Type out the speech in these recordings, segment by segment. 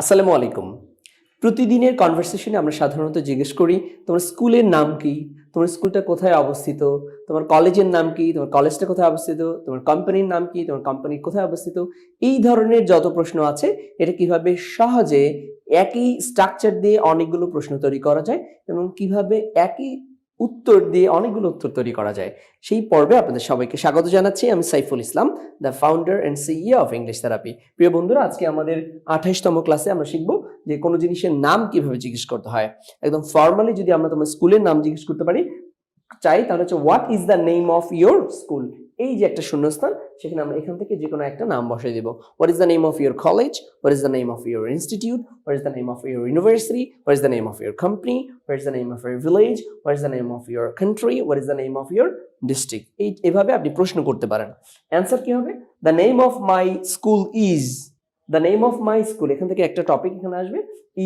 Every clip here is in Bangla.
আসসালামু আলাইকুম। প্রতিদিনের কনভারসেশনে আমরা সাধারণত জিজ্ঞেস করি, তোমার স্কুলের নাম কি? তোমার স্কুলটা কোথায় অবস্থিত? তোমার কলেজের নাম কি? তোমার কলেজটা কোথায় অবস্থিত? তোমার কোম্পানির নাম কি? তোমার কোম্পানি কোথায় অবস্থিত? এই ধরনের যত প্রশ্ন আছে, এটা কিভাবে সহজে একই স্ট্রাকচার দিয়ে অনেকগুলো প্রশ্ন তৈরি করা যায় এবং কিভাবে একই উত্তর দিয়ে অনেকগুলো উত্তর তৈরি করা যায়। সেই পর্বে আপনাদের সবাইকে স্বাগত জানাচ্ছি। আমি Saiful Islam, the founder and CEO of English Therapy. প্রিয় বন্ধুরা, আজকে আমাদের 28তম ক্লাসে আমরা শিখব যে কোনো জিনিসের নাম কিভাবে জিজ্ঞেস করতে হয়। একদম ফর্মালি যদি আমরা তোমার স্কুলের নাম জিজ্ঞেস করতে পারি চাই, তাহলে হচ্ছে what is the name of your school. এই যে একটা শূন্যস্থান, সেখানে আমরা এখান থেকে যে কোনো একটা নাম বসিয়ে দিব। What is the name of your college? What is the name of your institute? What is the name of your university? What is the name of your company? What is the name of your village? What is the name of your country? What is the name of your district? এভাবে আপনি প্রশ্ন করতে পারেন। অ্যান্সার কি হবে? The name of my school is. The name of my school, এখান থেকে একটা টপিক এখানে আসবে,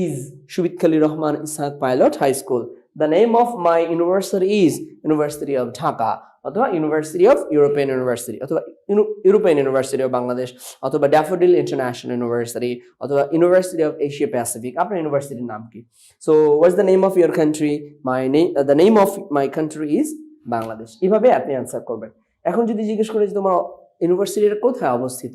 is Subid Khali Rahman Ishaq pilot high school. The name of my university is university of Dhaka, অথবা ইউনিভার্সিটি অফ ইউরোপিয়ান ইউনিভার্সিটি, অথবা ইউরোপিয়ান ইউনিভার্সিটি অফ বাংলাদেশ, অথবা ড্যাফোডিল ইন্টারন্যাশনাল ইউনিভার্সিটি, অথবা ইউনিভার্সিটি অফ এশিয়া প্যাসিফিক। আপনার ইউনিভার্সিটির নাম কি? So what's the name of your country? The name of my country is Bangladesh. এভাবে আপনি অ্যান্সার করবেন। এখন যদি জিজ্ঞেস করি যে তোমার ইউনিভার্সিটিটা কোথায় অবস্থিত,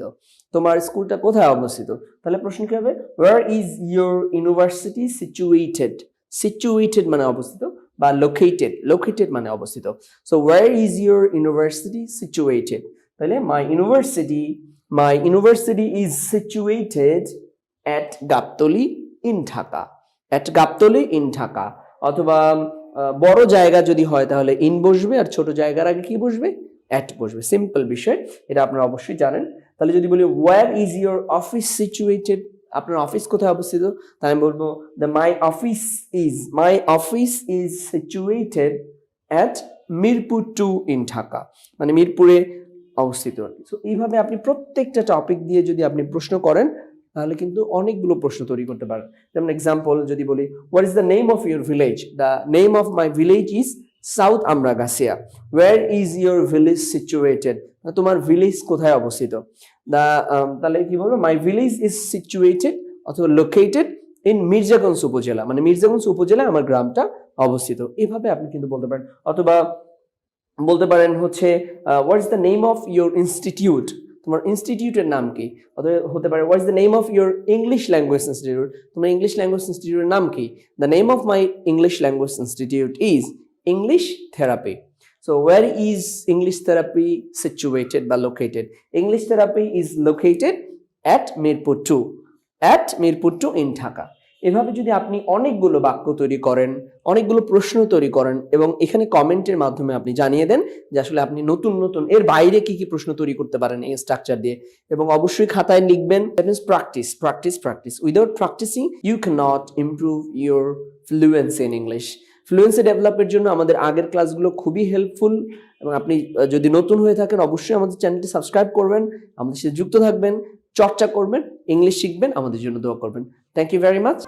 তোমার স্কুলটা কোথায় অবস্থিত, তাহলে প্রশ্ন কি হবে? Where is your university situated? Situated মানে অবস্থিত, বা লোকেটেড, লোকেটেড মানে অবস্থিত। So where is your university situated? তাহলে my university is situated at Gabtali in Dhaka. At Gabtali in Dhaka. অথবা বড় জায়গা যদি হয় তাহলে ইন বসবে, আর ছোট জায়গার আগে কি বসবে? অ্যাট বসবে। সিম্পল বিষয়, এটা আপনারা অবশ্যই জানেন। তাহলে যদি বলি wire is your office situated? আপনার অফিস কোথায় অবস্থিত? তাই আমি বলবো my office is situated at Mirpur 2 in Dhaka, মানে মিরপুরে অবস্থিত। সো এইভাবে আপনি প্রত্যেকটা টপিক দিয়ে যদি আপনি প্রশ্ন করেন, তাহলে কিন্তু অনেকগুলো প্রশ্ন তৈরি করতে পারেন। যেমন এক্সাম্পল যদি বলি, what is the name of your village? The name of my village is south Amragachhia. Where is your village situated? তোমার ভিলেজ কোথায় অবস্থিত? তাহলে কি বলবো? মাই ভিলেজ ইজ সিচুয়েটেড অথবা লোকেটেড ইন মির্জাগঞ্জ উপজেলা, মানে মির্জাগঞ্জ উপজেলায় আমার গ্রামটা অবস্থিত। এভাবে আপনি কিন্তু বলতে পারেন। অথবা বলতে পারেন হচ্ছে what is the name of your institute? তোমার ইনস্টিটিউটের নাম কি? অথবা হতে পারে what is the name of your English language institute? তোমার ইংলিশ ল্যাঙ্গুয়েজ ইনস্টিটিউটের নাম কি? The name of my English language institute is English therapy. So where is English therapy situated বা located? English therapy is located at Mirpur 2. At Mirpur 2 in Dhaka. এভাবে যদি আপনি অনেকগুলো বাক্য তৈরি করেন, অনেকগুলো প্রশ্ন তৈরি করেন এবং এখানে কমেন্টের মাধ্যমে আপনি জানিয়ে দেন যে আসলে আপনি নতুন নতুন এর বাইরে কি কি প্রশ্ন তৈরি করতে পারেন এই স্ট্রাকচার দিয়ে, এবং অবশ্যই খাতায় লিখবেন। That means practice. Without practising you cannot improve your fluency in English. Fluency ডেভেলপের জন্য আমাদের আগের ক্লাসগুলো খুবই হেল্পফুল, এবং আপনি যদি নতুন হয়ে থাকেন অবশ্যই আমাদের চ্যানেলটি সাবস্ক্রাইব করবেন, আমাদের সাথে যুক্ত থাকবেন, চর্চা করবেন, ইংলিশ শিখবেন, আমাদের জন্য দোয়া করবেন। Thank you very much.